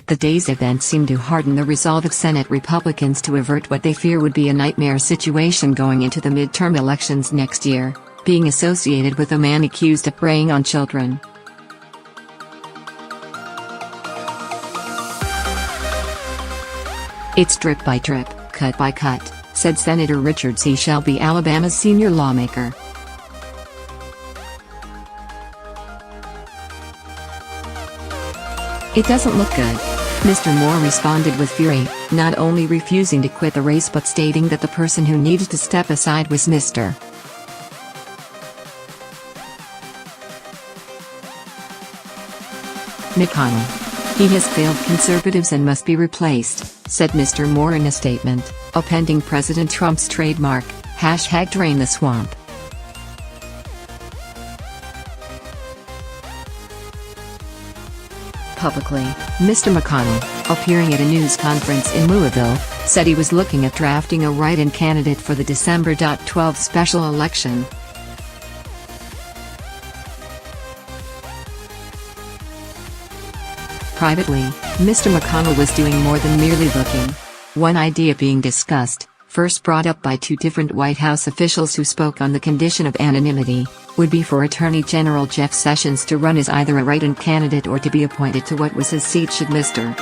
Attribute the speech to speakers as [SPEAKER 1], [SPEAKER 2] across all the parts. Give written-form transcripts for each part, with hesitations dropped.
[SPEAKER 1] The day's event seemed to harden the resolve of Senate Republicans to avert what they fear would be a nightmare situation going into the midterm elections next year, being associated with a man accused of preying on children. "It's drip by drip, cut by cut," said Senator Richard C. Shelby, Alabama's senior lawmaker. "It doesn't look good," Mr. Moore responded with fury, not only refusing to quit the race but stating that the person who needed to step aside was Mr. McConnell. "He has failed conservatives and must be replaced," said Mr. Moore in a statement, appending President Trump's trademark, #DrainTheSwamp. Publicly, Mr. McConnell, appearing at a news conference in Louisville, said he was looking at drafting a write-in candidate for the December 12 special election. Privately, Mr. McConnell was doing more than merely looking. One idea being discussed, first brought up by two different White House officials who spoke on the condition of anonymity, would be for Attorney General Jeff Sessions to run as either a write-in candidate or to be appointed to what was his seat should Mr.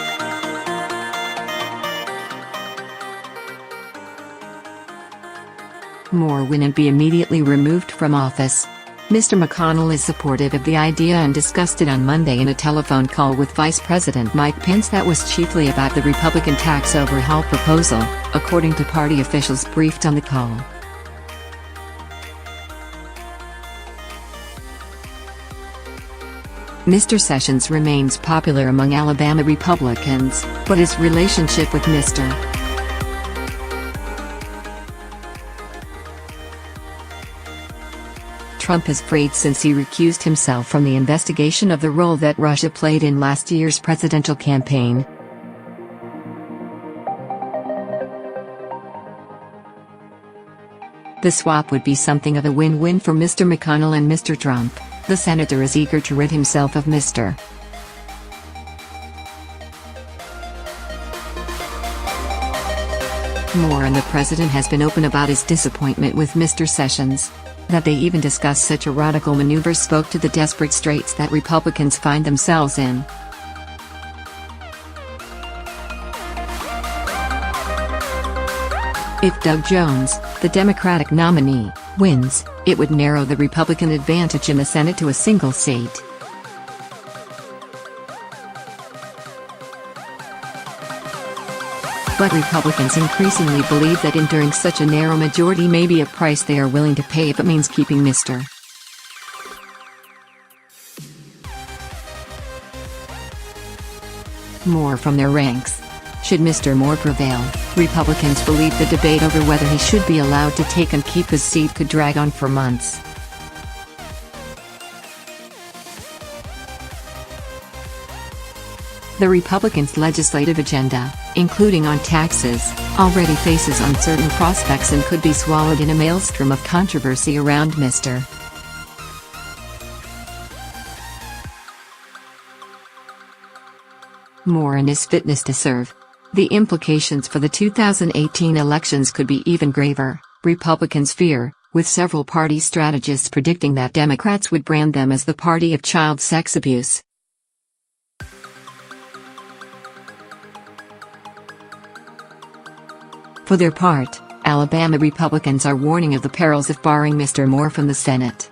[SPEAKER 1] Moore win and be immediately removed from office. Mr. McConnell is supportive of the idea and discussed it on Monday in a telephone call with Vice President Mike Pence that was chiefly about the Republican tax overhaul proposal, according to party officials briefed on the call. Mr. Sessions remains popular among Alabama Republicans, but his relationship with Mr. Trump has frayed since he recused himself from the investigation of the role that Russia played in last year's presidential campaign. The swap would be something of a win-win for Mr. McConnell and Mr. Trump. The senator is eager to rid himself of Mr. Moore, and the president has been open about his disappointment with Mr. Sessions. That they even discuss such a radical maneuver spoke to the desperate straits that Republicans find themselves in. If Doug Jones, the Democratic nominee, wins, it would narrow the Republican advantage in the Senate to a single seat. But Republicans increasingly believe that enduring such a narrow majority may be a price they are willing to pay if it means keeping Mr. Moore from their ranks. Should Mr. Moore prevail, Republicans believe the debate over whether he should be allowed to take and keep his seat could drag on for months. The Republicans' legislative agenda, including on taxes, already faces uncertain prospects and could be swallowed in a maelstrom of controversy around Mr. Moore and his fitness to serve. The implications for the 2018 elections could be even graver, Republicans fear, with several party strategists predicting that Democrats would brand them as the party of child sex abuse. For their part, Alabama Republicans are warning of the perils of barring Mr. Moore from the Senate.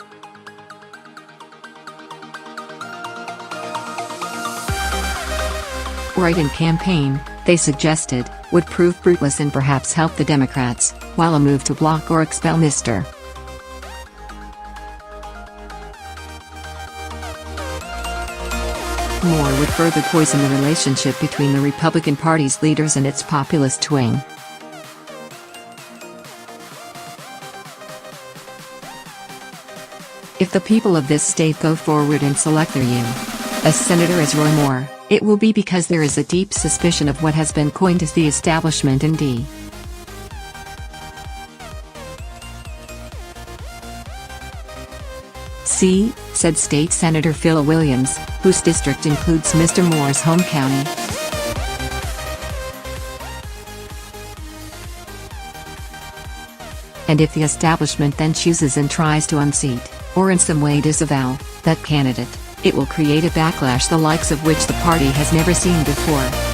[SPEAKER 1] Write-in campaign, they suggested, would prove fruitless and perhaps help the Democrats, while a move to block or expel Mr. Moore would further poison the relationship between the Republican Party's leaders and its populist wing. If the people of this state go forward and select their U.S. Senator as Roy Moore, it will be because there is a deep suspicion of what has been coined as the establishment in D. See, said State Senator Phil Williams, whose district includes Mr. Moore's home county. And if the establishment then chooses and tries to unseat, or in some way disavow, that candidate, it will create a backlash the likes of which the party has never seen before.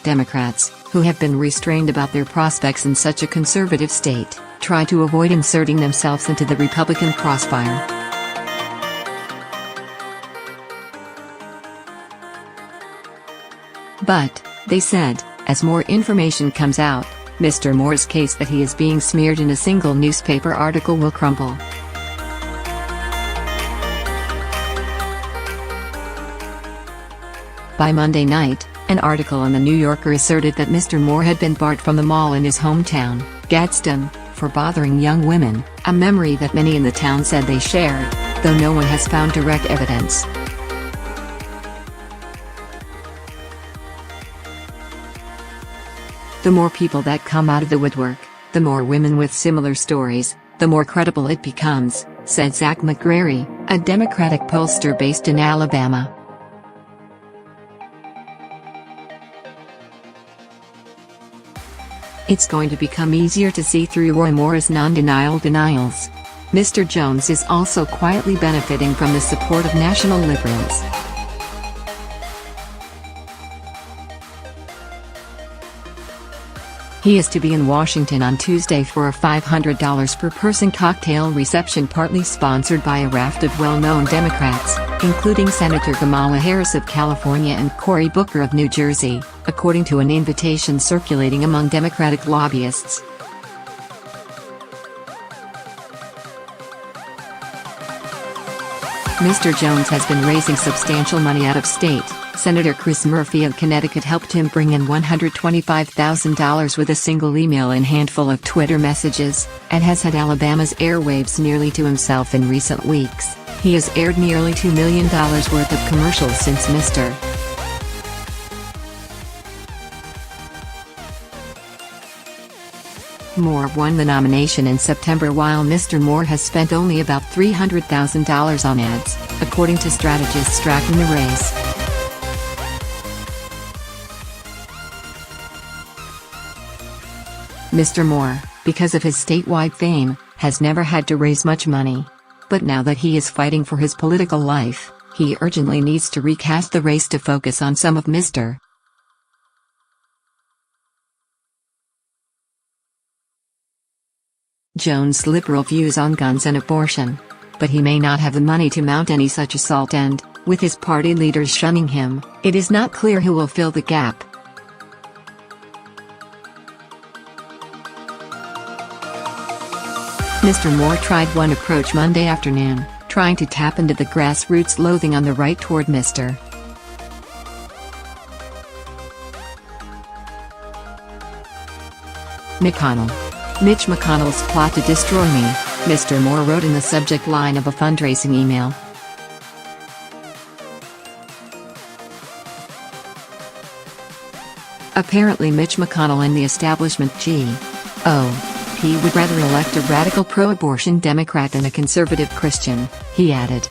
[SPEAKER 1] Democrats, who have been restrained about their prospects in such a conservative state, try to avoid inserting themselves into the Republican crossfire. But, they said, as more information comes out, Mr. Moore's case that he is being smeared in a single newspaper article will crumble. By Monday night, an article in The New Yorker asserted that Mr. Moore had been barred from the mall in his hometown, Gadsden, for bothering young women, a memory that many in the town said they shared, though no one has found direct evidence. The more people that come out of the woodwork, the more women with similar stories, the more credible it becomes, said Zach McGrary, a Democratic pollster based in Alabama. It's going to become easier to see through Roy Moore's non-denial denials. Mr. Jones is also quietly benefiting from the support of national liberals. He is to be in Washington on Tuesday for a $500 per person cocktail reception partly sponsored by a raft of well-known Democrats, including Senator Kamala Harris of California and Cory Booker of New Jersey, according to an invitation circulating among Democratic lobbyists. Mr. Jones has been raising substantial money out of state. Senator Chris Murphy of Connecticut helped him bring in $125,000 with a single email and handful of Twitter messages, and has had Alabama's airwaves nearly to himself in recent weeks. He has aired nearly $2 million worth of commercials since Mr. Moore won the nomination in September, while Mr. Moore has spent only about $300,000 on ads, according to strategists tracking the race. Mr. Moore, because of his statewide fame, has never had to raise much money. But now that he is fighting for his political life, he urgently needs to recast the race to focus on some of Mr. Jones' liberal views on guns and abortion. But he may not have the money to mount any such assault, and, with his party leaders shunning him, it is not clear who will fill the gap. Mr. Moore tried one approach Monday afternoon, trying to tap into the grassroots loathing on the right toward Mr. McConnell. Mitch McConnell's plot to destroy me, Mr. Moore wrote in the subject line of a fundraising email. Apparently Mitch McConnell and the establishment GOP would rather elect a radical pro-abortion Democrat than a conservative Christian, he added.